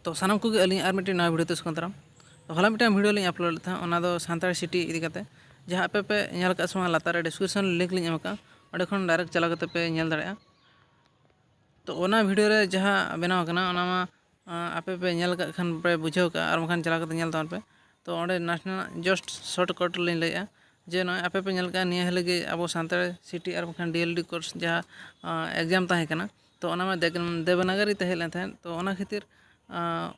तो सानाम को अली और मिट्टी नया वीडियो तेज दाराम तो हला मिट्टी वीडियो लिंग अपलोड था सानताड़ी सिटी इदी कते जहाँ पे पे नेल का समा लातार डिस्क्रिप्शन लिंक लिंग एमका ओंडे खन डायरेक्ट चला कते पे नेल दाड़ेया तो ओना वीडियो रे जहाँ बनाव कना ओना मा आपे पे नेल का खान पे बुझाव का और मखान चला कते नेल तान पे तो ओंडे नेशनल जस्ट शॉर्टकट लिंग लैया जे नय आपे पे नेल का निया हेले गे अब सानताड़ी सिटी और मखान डीएलडी कोर्स जहाँ एग्जाम ताहे कना तो ओना मा देवनागरी तहे लेन थान तो ओना खातिर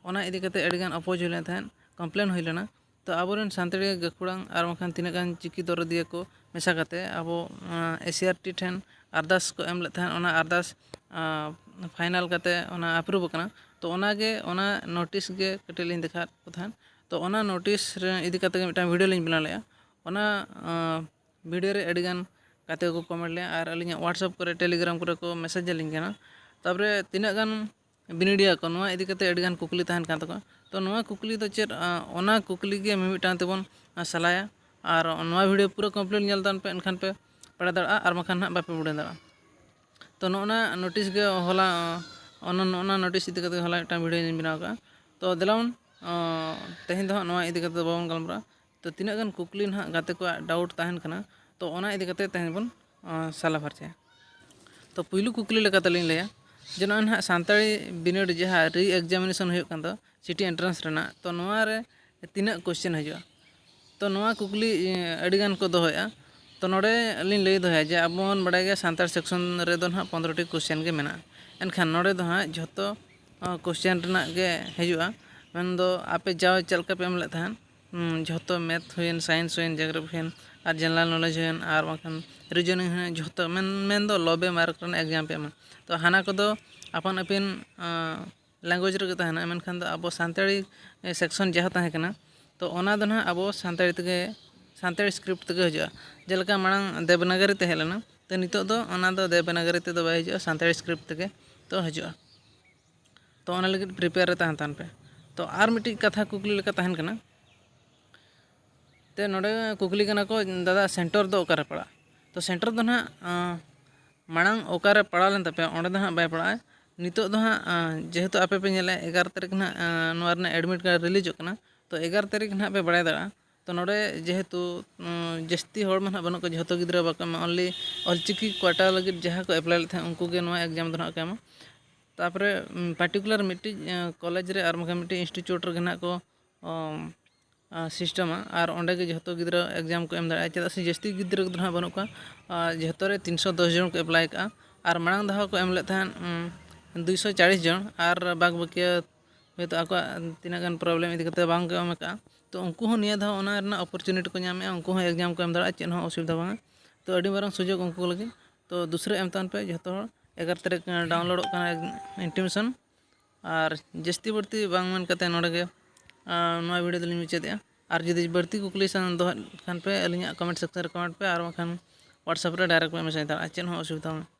ओना इदी कते अडिगान अपोज हुई लेन कम्प्लेन हुई लेना तो आबोरेन सानताड़ी गाकुड़ांग और मखान तीना गान चिकी दरदिया को मेसा कते आबो एसीआरटी ठेन अरदास को एम लेथान ओना अरदास फाइनल कते ओना अप्रूव कना तो ओनागे ओना नोटिस गे कटे लिंग देखा को थान तो ओना नोटिस रे इदी कते गे मिटा वीडियो लिंग बना लेया ओना वीडियो रे अडिगान कते को कमेंट ले और अलिया व्हाट्सएप करे टेलीग्राम करे को मैसेज लिंग कना तापरे तीना गान बिनिडिया को नोआ इदी कते अडिगान कुकली ताहन कान तको तो नोआ कुकली तो चेत ओना कुकली गे मिमिटान तेबन सलाया और नोआ वीडियो पूरा कंप्लीट नेल तान पे एनखान पे पड़ा दड़ा और मखान ना बापे बुड़े दड़ा तो नोना नोटिस गे होला ओना नोटिस इदी कते होला एक वीडियो बनाव का तो दिलावन तेहेन दो नोआ इदी कते बाबन गलमरा तो तीना गान कुकली ना गाते को डाउट ताहन कना तो ओना इदी कते तेहेन बन साला फरचा तो पुइलू कुकली लेकाते लिंग लेया जे ना सानताड़ी बिनिड जहाँ री एग्जामिनेशन हो सिटी एंट्रेंस रेना तो नोआ रे तीना क्वेश्चन हजू तो नोआ कुकली अडिगान को दोहया तो नोडे लिंग लई दोहया जे आबोन बड़ाय गया सानताड़ सेक्शन रे दो ना 15टी क्वेश्चन गे मेना एनखान नोडे दो हाँ झोतो क्वेश्चन रेना गे हजुआ मेन दो आपे जाओ चलका पे एम ले थान झोतो मैथ हुएन साइंस हुएन जियोग्राफी हुएन और जनरल नॉलेज हुएन और मखान रीजनिंग हुएन झोतो मेन दो लबे मार्क रेना एग्जाम पे तो हाना को दो अपन अपिन लैंग्वेज रे तहना मेनखान दो अब सानताड़ी सेक्शन जहाँ तहे कना तो ओना दो ना अब सानताड़ी तगे सानताड़ी स्क्रिप्ट तगे हजुआ जेलका मांग देवनागरी तहे लेना तो नितो दो ओना दो देवनागरी ते दो बाय हजुआ सानताड़ी स्क्रिप्ट तगे तो हजुआ तो ओना लगे प्रिपेयर रे तहन पे तो आर मिट्टी कथा कुकली लेका तहन कना ते नोडे कुकली कना को दादा सेंटर दो ओकारे पड़ा तो सेंटर दो ना मांग ओकारे पड़ा लेन तपे ओंडे दो हाँ बाय पड़ा नितो दो हाँ जेहेतु आपे पे नेले 11 तारीख ना नोआ रना एडमिट कार्ड रिलीज होकना तो 11 तारीख ना पे बड़ाय दड़ा तो नोडे जेहेतु जस्ती होड़ में बनो को जहतो गिद्रा बाको ओनली ऑलचिकी क्वाटा लगे जहाँ को अप्लाई लेथे उनको गे नोआ एग्जाम दो ना के एमा तापरे पार्टिकुलर मिट्टी कॉलेज रे और मखा मिट्टी इंस्टीट्यूट रे ना को सिस्टम और ओंडे गे जहतो गिद्रा एग्जाम को एम दाड़ा चेदा से जस्ती गिद्रा दो ना बनो का जहतो रे 310 जन को अप्लाई का और मांग दहा को एम ले थान 240 जन और बाग बकिया तो आको तीना गान प्रॉब्लम इदी कते बांग को एम का तो उनको हो निया धा ओना रना अपॉर्चुनिटी को नामे उनको हो एग्जाम को एम दाड़ा चेन हो असुविधा बांग तो अडी मारंग सुजोग उनको लगे तो दूसरे एम तान पे जहतो 11 तारीख डाउनलोड का इंटीमेशन और जस्ती बढ़ती बांग मन कते नोडे गे नोआ वीडियो दलिन मुचादया और जदि बढ़ती कुकली सान दो खान पे अलिया कमेंट सेक्शन रे कमेंट पे और खान व्हाट्सएप रे डायरेक्ट पे मैसेज दाड़ा चेन हो असुविधा